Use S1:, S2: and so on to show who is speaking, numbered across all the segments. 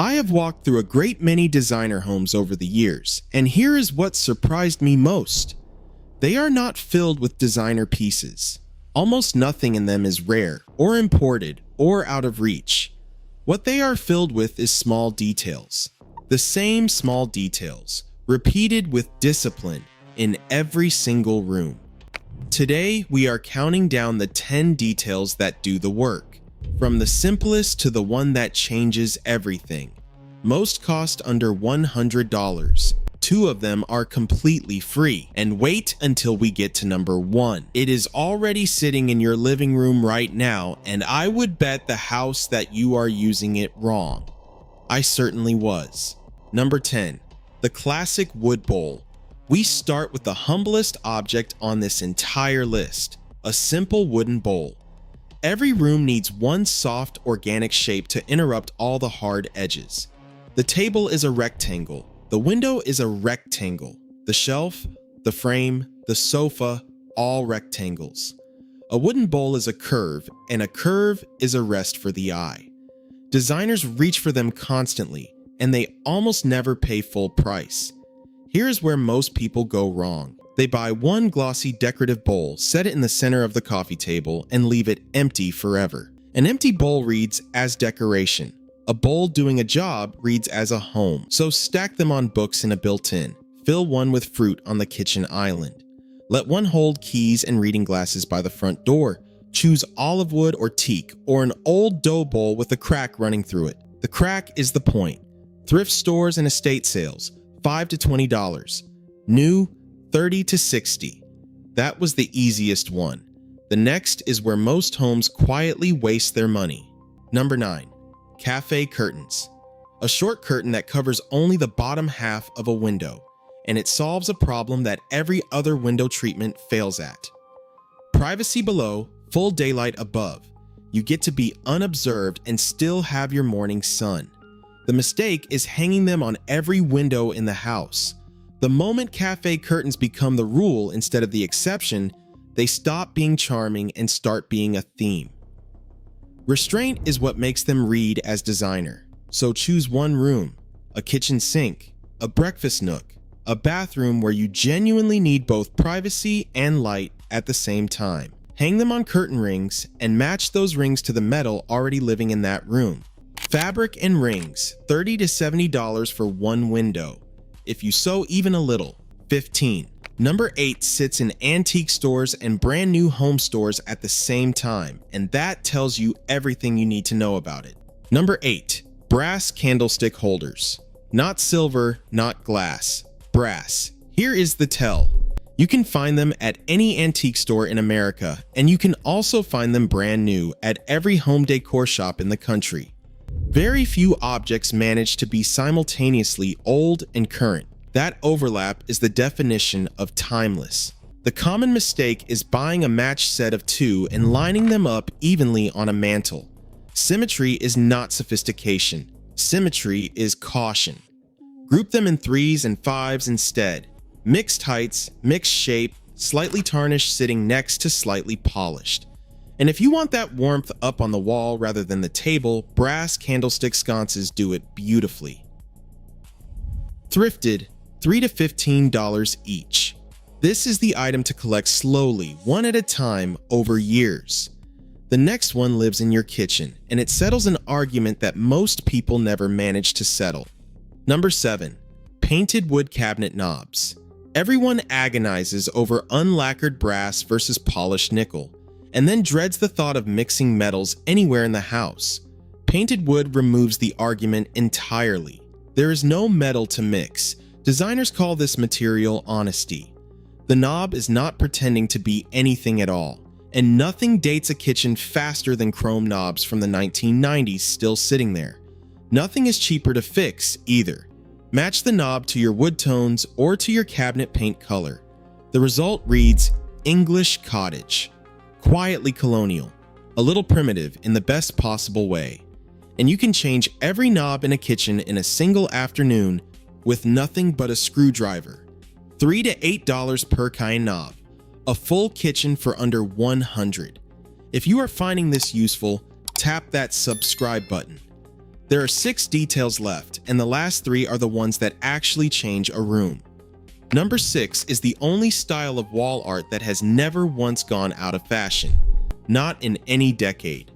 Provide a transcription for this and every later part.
S1: I have walked through a great many designer homes over the years, and here is what surprised me most. They are not filled with designer pieces. Almost nothing in them is rare, or imported, or out of reach. What they are filled with is small details. The same small details, repeated with discipline in every single room. Today, we are counting down the 10 details that do the work. From the simplest to the one that changes everything. Most cost under $100. 2 of them are completely free. And wait until we get to number 1. It is already sitting in your living room right now, and I would bet the house that you are using it wrong. I certainly was. Number 10. The classic wood bowl. We start with the humblest object on this entire list. A simple wooden bowl. Every room needs one soft, organic shape to interrupt all the hard edges. The table is a rectangle. The window is a rectangle. The shelf, the frame, the sofa, all rectangles. A wooden bowl is a curve, and a curve is a rest for the eye. Designers reach for them constantly, and they almost never pay full price. Here's where most people go wrong. They buy one glossy decorative bowl, set it in the center of the coffee table, and leave it empty forever. An empty bowl reads as decoration. A bowl doing a job reads as a home. So stack them on books in a built-in. Fill one with fruit on the kitchen island. Let one hold keys and reading glasses by the front door. Choose olive wood or teak, or an old dough bowl with a crack running through it. The crack is the point. Thrift stores and estate sales, $5 to $20. New, $30 to $60. That was the easiest one. The next is where most homes quietly waste their money. Number 9. Cafe curtains. A short curtain that covers only the bottom half of a window, and it solves a problem that every other window treatment fails at. Privacy below, full daylight above. You get to be unobserved and still have your morning sun. The mistake is hanging them on every window in the house. The moment cafe curtains become the rule instead of the exception, they stop being charming and start being a theme. Restraint is what makes them read as designer. So choose one room, a kitchen sink, a breakfast nook, a bathroom where you genuinely need both privacy and light at the same time. Hang them on curtain rings and match those rings to the metal already living in that room. Fabric and rings, $30 to $70 for one window. If you sew even a little, $15. Number 8 sits in antique stores and brand new home stores at the same time, and that tells you everything you need to know about it. Number 8. Brass candlestick holders. Not silver, not glass. Brass. Here is the tell. You can find them at any antique store in America, and you can also find them brand new at every home decor shop in the country. Very few objects manage to be simultaneously old and current. That overlap is the definition of timeless. The common mistake is buying a matched set of 2 and lining them up evenly on a mantle. Symmetry is not sophistication. Symmetry is caution. Group them in 3s and 5s instead. Mixed heights, mixed shape, slightly tarnished sitting next to slightly polished. And if you want that warmth up on the wall rather than the table, brass candlestick sconces do it beautifully. Thrifted, $3 to $15 each. This is the item to collect slowly, one at a time, over years. The next one lives in your kitchen, and it settles an argument that most people never manage to settle. Number 7. Painted wood cabinet knobs. Everyone agonizes over unlacquered brass versus polished nickel, and then dreads the thought of mixing metals anywhere in the house. Painted wood removes the argument entirely. There is no metal to mix. Designers call this material honesty. The knob is not pretending to be anything at all, and nothing dates a kitchen faster than chrome knobs from the 1990s still sitting there. Nothing is cheaper to fix either. Match the knob to your wood tones or to your cabinet paint color. The result reads English cottage. Quietly colonial, a little primitive in the best possible way. And you can change every knob in a kitchen in a single afternoon with nothing but a screwdriver. $3 to $8 per kind knob. A full kitchen for under $100. If you are finding this useful, tap that subscribe button. There are 6 details left, and the last 3 are the ones that actually change a room. Number 6 is the only style of wall art that has never once gone out of fashion, not in any decade.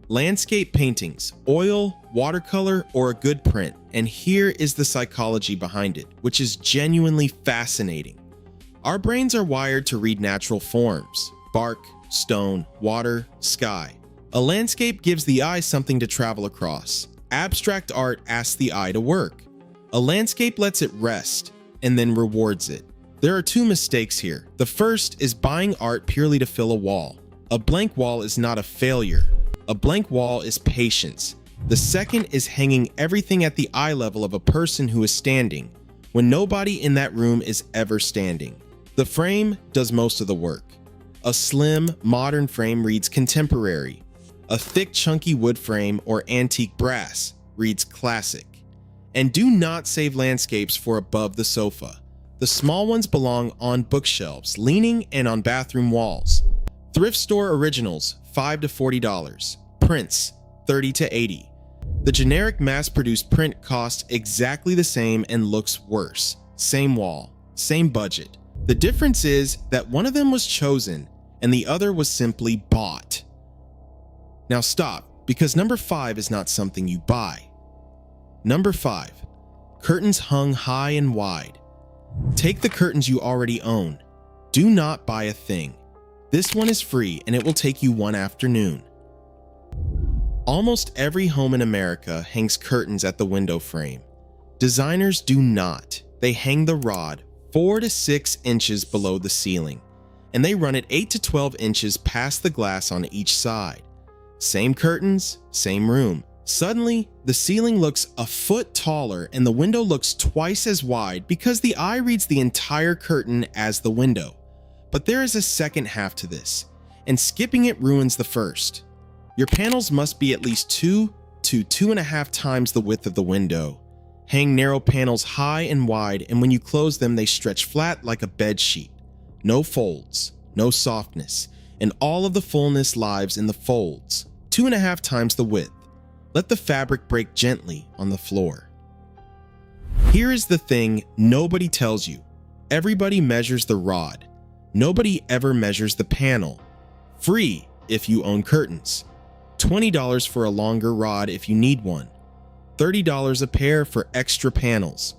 S1: Landscape paintings, oil, watercolor, or a good print, and here is the psychology behind it, which is genuinely fascinating. Our brains are wired to read natural forms: bark, stone, water, sky. A landscape gives the eye something to travel across. Abstract art asks the eye to work. A landscape lets it rest and then rewards it. There are 2 mistakes here. The first is buying art purely to fill a wall. A blank wall is not a failure. A blank wall is patience. The second is hanging everything at the eye level of a person who is standing, when nobody in that room is ever standing. The frame does most of the work. A slim, modern frame reads contemporary. A thick, chunky wood frame or antique brass reads classic. And do not save landscapes for above the sofa. The small ones belong on bookshelves, leaning, and on bathroom walls. Thrift store originals, $5 to $40. Prints, $30 to $80. The generic mass-produced print costs exactly the same and looks worse. Same wall, same budget. The difference is that one of them was chosen and the other was simply bought. Now stop, because number 5 is not something you buy. Number 5, curtains hung high and wide. Take the curtains you already own. Do not buy a thing. This one is free and it will take you one afternoon. Almost every home in America hangs curtains at the window frame. Designers do not. They hang the rod 4 to 6 inches below the ceiling, and they run it 8 to 12 inches past the glass on each side. Same curtains, same room. Suddenly, the ceiling looks a foot taller and the window looks twice as wide because the eye reads the entire curtain as the window. But there is a second half to this, and skipping it ruins the first. Your panels must be at least 2 to 2.5 times the width of the window. Hang narrow panels high and wide, and when you close them, they stretch flat like a bed sheet. No folds, no softness, and all of the fullness lies in the folds, 2.5 times the width. Let the fabric break gently on the floor. Here is the thing nobody tells you. Everybody measures the rod. Nobody ever measures the panel. Free if you own curtains. $20 for a longer rod if you need one. $30 a pair for extra panels.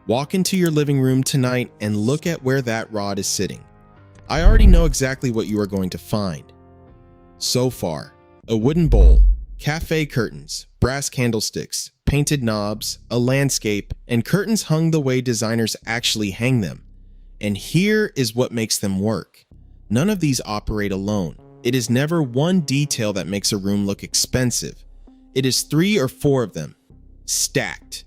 S1: Walk into your living room tonight and look at where that rod is sitting. I already know exactly what you are going to find. So far, a wooden bowl, cafe curtains, brass candlesticks, painted knobs, a landscape, and curtains hung the way designers actually hang them. And here is what makes them work. None of these operate alone. It is never one detail that makes a room look expensive. It is 3 or 4 of them, stacked,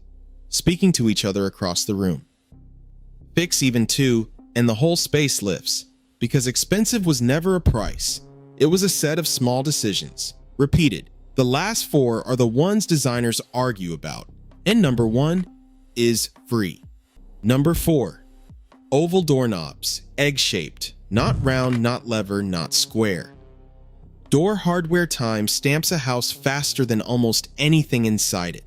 S1: speaking to each other across the room. Fix even 2, and the whole space lifts, because expensive was never a price. It was a set of small decisions, repeated. The last 4 are the ones designers argue about, and number 1 is free. Number 4, oval doorknobs, egg-shaped, not round, not lever, not square. Door hardware time stamps a house faster than almost anything inside it.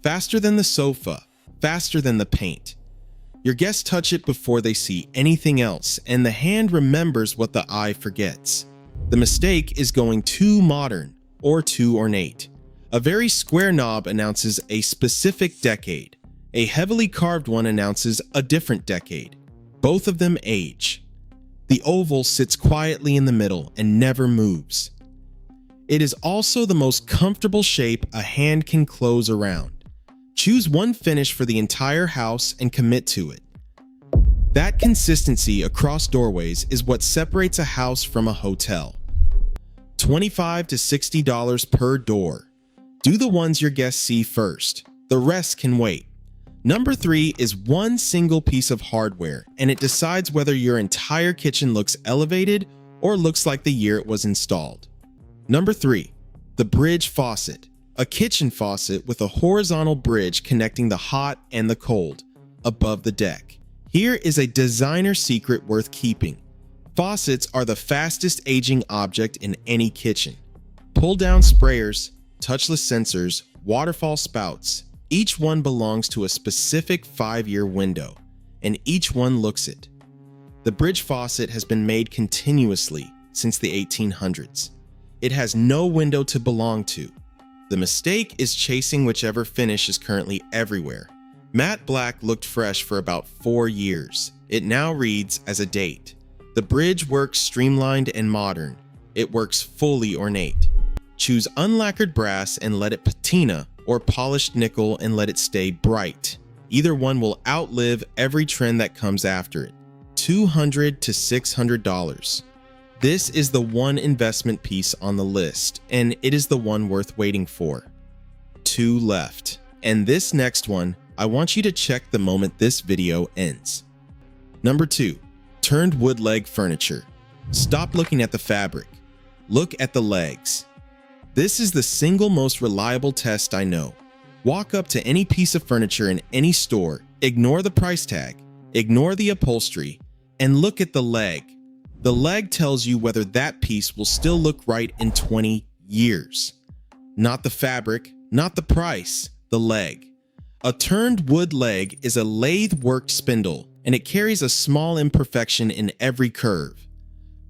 S1: Faster than the sofa, faster than the paint. Your guests touch it before they see anything else, and the hand remembers what the eye forgets. The mistake is going too modern or too ornate. A very square knob announces a specific decade. A heavily carved one announces a different decade. Both of them age. The oval sits quietly in the middle and never moves. It is also the most comfortable shape a hand can close around. Choose one finish for the entire house and commit to it. That consistency across doorways is what separates a house from a hotel. $25 to $60 per door. Do the ones your guests see first. The rest can wait. Number 3 is one single piece of hardware, and it decides whether your entire kitchen looks elevated or looks like the year it was installed. Number 3, the bridge faucet. A kitchen faucet with a horizontal bridge connecting the hot and the cold above the deck. Here is a designer secret worth keeping. Faucets are the fastest aging object in any kitchen. Pull-down sprayers, touchless sensors, waterfall spouts. Each one belongs to a specific 5-year window, and each one looks it. The bridge faucet has been made continuously since the 1800s. It has no window to belong to. The mistake is chasing whichever finish is currently everywhere. Matte black looked fresh for about 4 years. It now reads as a date. The bridge works streamlined and modern. It works fully ornate. Choose unlacquered brass and let it patina, or polished nickel and let it stay bright. Either one will outlive every trend that comes after it. $200 to $600. This is the one investment piece on the list, and it is the one worth waiting for. 2 left. And this next one, I want you to check the moment this video ends. Number 2, turned wood leg furniture. Stop looking at the fabric. Look at the legs. This is the single most reliable test I know. Walk up to any piece of furniture in any store, ignore the price tag, ignore the upholstery, and look at the leg. The leg tells you whether that piece will still look right in 20 years. Not the fabric, not the price, the leg. A turned wood leg is a lathe-worked spindle, and it carries a small imperfection in every curve.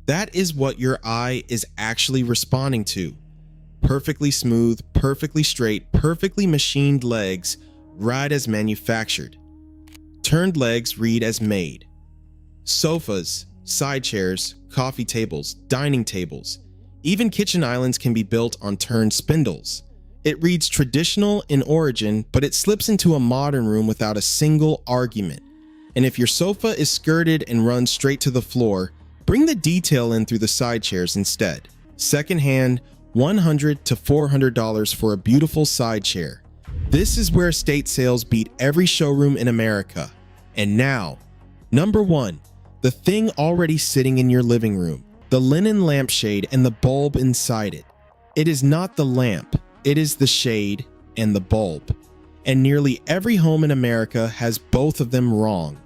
S1: That is what your eye is actually responding to. Perfectly smooth, perfectly straight, perfectly machined legs ride as manufactured. Turned legs read as made. Sofas, side chairs, coffee tables, dining tables, even kitchen islands can be built on turned spindles. It reads traditional in origin, but it slips into a modern room without a single argument. And if your sofa is skirted and runs straight to the floor, bring the detail in through the side chairs instead. Secondhand, $100 to $400 for a beautiful side chair. This is where estate sales beat every showroom in America. And now, number 1, the thing already sitting in your living room, the linen lampshade and the bulb inside it. It is not the lamp, it is the shade and the bulb. And nearly every home in America has both of them wrong.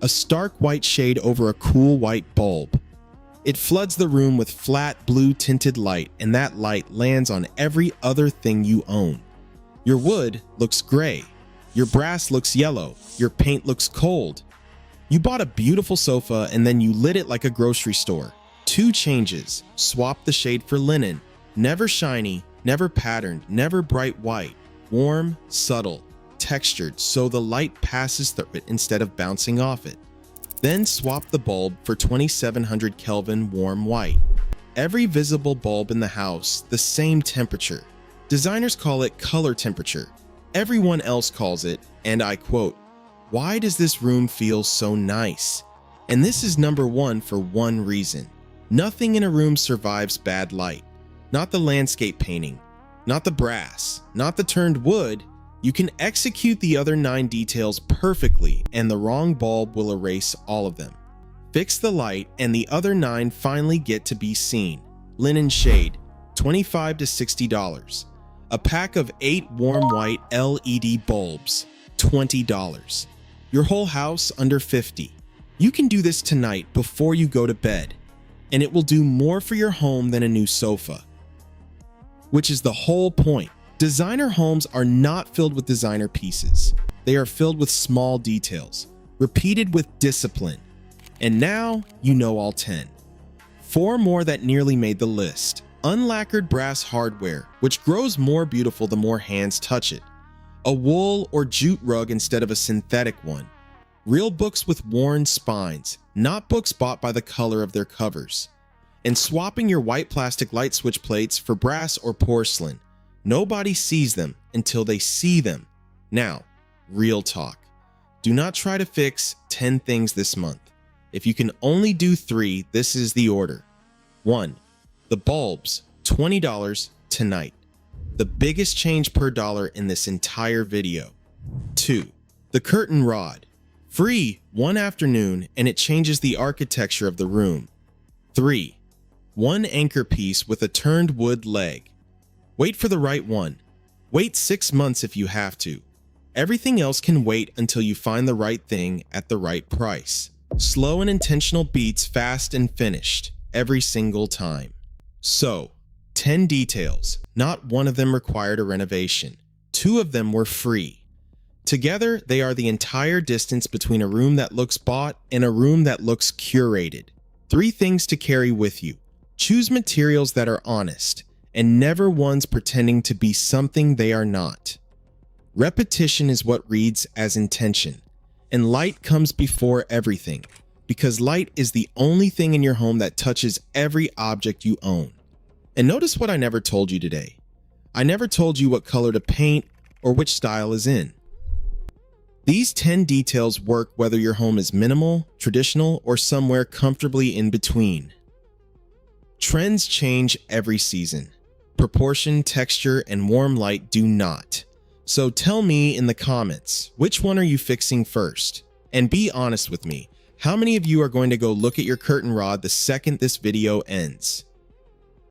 S1: A stark white shade over a cool white bulb. It floods the room with flat blue tinted light, and that light lands on every other thing you own. Your wood looks gray. Your brass looks yellow. Your paint looks cold. You bought a beautiful sofa and then you lit it like a grocery store. 2 changes. Swap the shade for linen. Never shiny, never patterned, never bright white. Warm, subtle, textured so the light passes through it instead of bouncing off it. Then swap the bulb for 2700 Kelvin warm white. Every visible bulb in the house, the same temperature. Designers call it color temperature. Everyone else calls it, and I quote, "Why does this room feel so nice?" And this is number 1 for one reason. Nothing in a room survives bad light. Not the landscape painting, not the brass, not the turned wood. You can execute the other 9 details perfectly and the wrong bulb will erase all of them. Fix the light and the other 9 finally get to be seen. Linen shade, $25 to $60. A pack of 8 warm white LED bulbs, $20. Your whole house under $50. You can do this tonight before you go to bed, and it will do more for your home than a new sofa. Which is the whole point. Designer homes are not filled with designer pieces. They are filled with small details, repeated with discipline. And now you know all 10. 4 more that nearly made the list. Unlacquered brass hardware, which grows more beautiful the more hands touch it. A wool or jute rug instead of a synthetic one. Real books with worn spines, not books bought by the color of their covers. And swapping your white plastic light switch plates for brass or porcelain. Nobody sees them until they see them. Now, real talk. Do not try to fix 10 things this month. If you can only do 3, this is the order. 1. The bulbs, $20 tonight. The biggest change per dollar in this entire video. 2. The curtain rod. Free one afternoon and it changes the architecture of the room. 3. One anchor piece with a turned wood leg. Wait for the right one. Wait 6 months if you have to. Everything else can wait until you find the right thing at the right price. Slow and intentional beats fast and finished every single time. So, 10 details, not one of them required a renovation. 2 of them were free. Together, they are the entire distance between a room that looks bought and a room that looks curated. 3 things to carry with you. Choose materials that are honest, and never ones pretending to be something they are not. Repetition is what reads as intention, and light comes before everything, because light is the only thing in your home that touches every object you own. And notice what I never told you today. I never told you what color to paint or which style is in. These 10 details work whether your home is minimal, traditional, or somewhere comfortably in between. Trends change every season. Proportion, texture, and warm light do not. So tell me in the comments, which one are you fixing first? And be honest with me, how many of you are going to go look at your curtain rod the second this video ends?